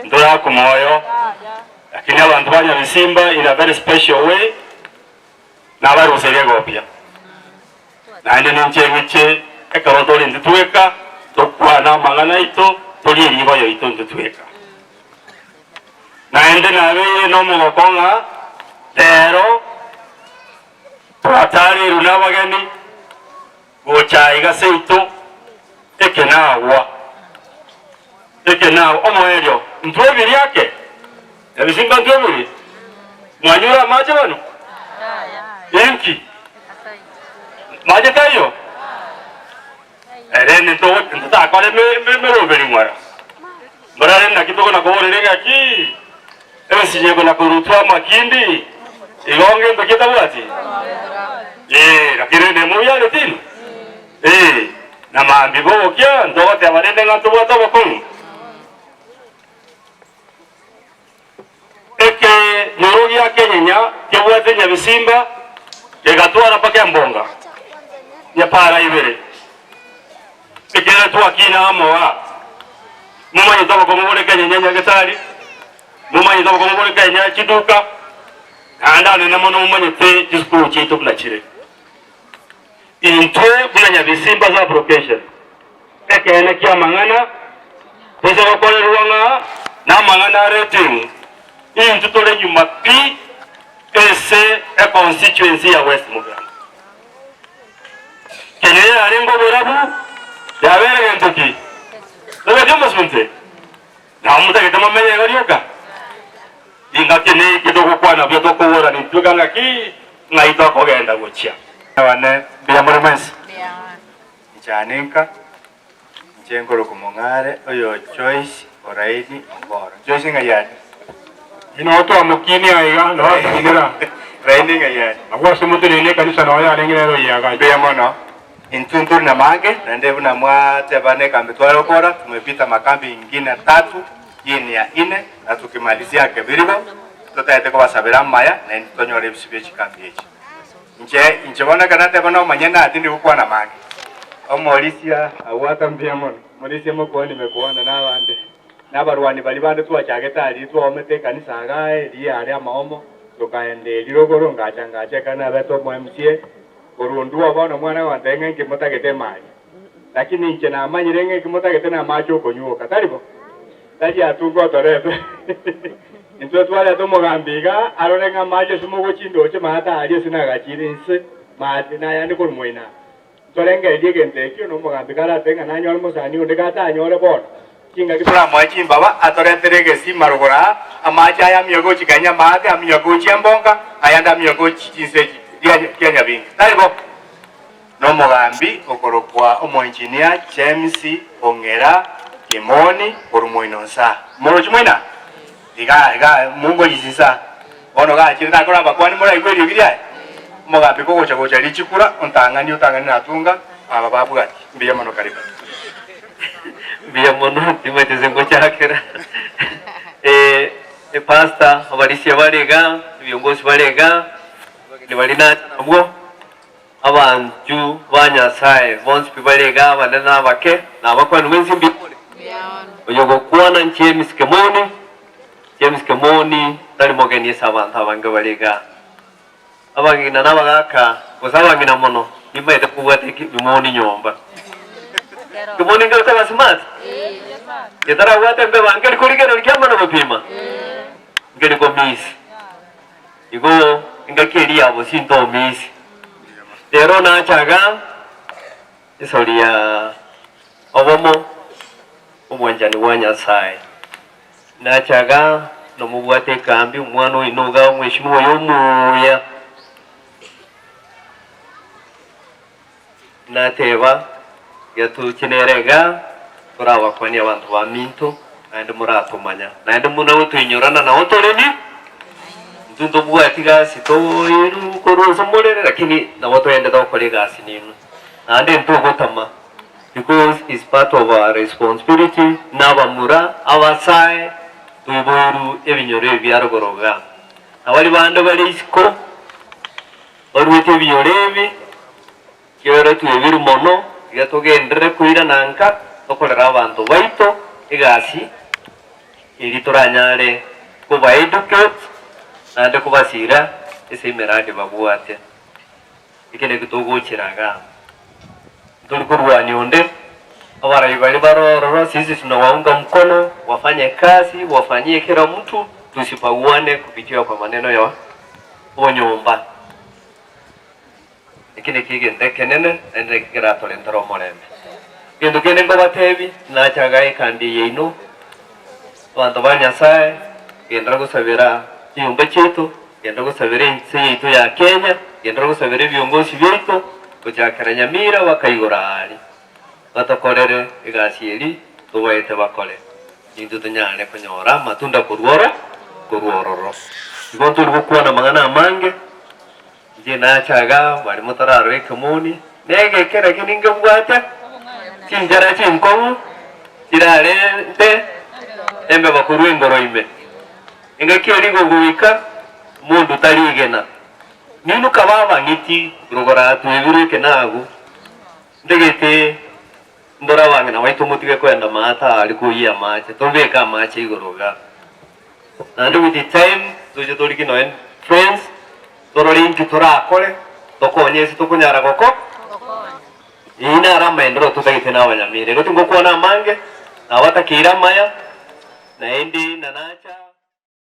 ndora kumoyo lakini abantu banya bisimba in a very special way nabarusege gopya nande ninchegiche ekarotori nditweka tokwana mangana ito tori ribayo ito nditweka naende nabe no mugokonga lero twatari runabageni gochaiga seito ekenawa omoerio ntwebiri yake ebisimba ntwebiri mwanyura maje bano enki maje kayo erene ntakole meroberi mwara mbarare nakitoko nakoborerega ki ebisinyego nakurutwa makindi igonge ndokita bwati lakini ne muyale tini na mambi bokya ndote abarende ngantu bwata bokun eke norogi ya Kenya kebwate nyabisimba kegatwara paka mbonga nyapara ibere ekera twakina amoa mumanyi toba komubole Kenya nyanya getali mumanyi toba komubole Kenya kiduka anda ne namono mumanyi te disku chito plachire intwe bulanya bisimba za application ekene kya mangana pesa bakole ruanga na mangana rating into tole nyuma pi ese a constituency ya West Mugirango Kenya arengo borabu ya bere ntoki dobe dimo sunte na mutage tama menye garioka inga kene kidogo kwana byo tokobora ni tuganga ki ngaito kogenda gochia wane bya muremesi ichanenka nchengoro kumongare oyo choice oraini ngoro choice ngayani ino to amukini aiga no ingira raini ngayani agwase mutune kanisa no ya lengire ro yaga bya mono intuntur na mange nande buna mwa tebane kambi twalo kora tumepita makambi ingine 3 yini ya 4 na tukimalizia kebirigo tutaete kwa sabira maya na ntonyore bisibechi kambi echi nche bona kanate bona manyana atindi ukwa na mange omolisia awata mbiamon molisia moko nimekuona na bande nabarwani bali bande twachagetali twomete kanisa gae ri ari amaomo tukaende lirogoro ngacha kana beto MCA korundua bona mwana wa ndenge kimotagete mai lakini nche na manyirenge kimotagete na macho konyuka talibo tali atungo torebe Nitwe twale tomogambiga arorenga maje sumogo chindo che mata ali sinagachire nse mate na yani kurmoina tolenge ediege ntekyo no mogambiga la tenga na nyol mosani ondegata anyore bon kinga kipra mwachi baba atoreterege simarugora amaja ya miyogo chikanya mate amiyogo chiembonga ayanda miyogo chinseji dia bingi talibo no mogambi okorokwa omo engineer James Ongera Kimoni kurmoinonsa morochmoina iga mungo yisisa ono ga chirita kora bakwani mura igweri biria moga biko gocha lichikura ontangani natunga aba babugati mbiya mono kariba mbiya mono timete zengocha kera pastor abarisi abarega biyongozi barega libalina abwo abantu banyasaye bonse bibarega bandana bake nabakwani wenzimbi oyogo kuana James Kemoni tali mogeni sabantu abange baliga abangina nabagaka kusabangina mono imaite kuwate kimoni nyomba kimoni ngata basmat yetara wate mbe bangeli kuligero likyama no bapima ngeli ko miss igo ingakeli abo sinto miss ero na chaga isolia obomo umwanjani wanyasaye nachaga no mubwate kambi umwana inoga mweshimiwa yomuya nateba yatukinerega kuraba kwani abantu ba minto ande muratumanya nande munawe tuinyorana na otoreni ndundo bwati gasi to iru koroza molere lakini na watu ende da kole gasi ninu ande ntogotama because it's part of our responsibility nabamura abasaye tuiboru ebinyore byarogoroga abali bande bali isko orwete ebinyorebi kyoro tuebiri mono yatogendere kuira nanka okolera abantu baito egasi ili turanyare kuba educate nande kubasira ese miradi babuate ikene kutuguchiraga tuli kurwani onde awara ibali baroro sisi tunawaunga mkono wafanye kazi wafanyie kila mtu tusipauane kupitia kwa maneno ya onyomba ikine kigende kenene ende kira tolentero morembe kindu kene ngo batebi na chagai kandi yeino bantu banyasaye gendera gusabira kiyumba cyetu gendera gusabira insi yitu ya Kenya gendera gusabira byongozi byetu kujakara Nyamira bakayigorari batakorere igasieri tubaite bakore indu tunyane kunyora matunda kurwororo ibontu rukwana mangana mange je na chaga bari mutararo ekomuni nege kera kininga bwata kinjara kinkomu irare te embe bakuru ingoro ime inga kiori goguika mundu tarigena ninu kababa ngiti rugora tuibirike nagu ndegete ndora wange na waitu mutige kwenda mata alikuya mache tobeka mache igoroga and with the time tuje toriki noen friends torori nkitora akore tokonyesi tokunyara goko ina ramendro tutagite na Wanyamire gotingo kuona mange na watakira maya na endi na nacha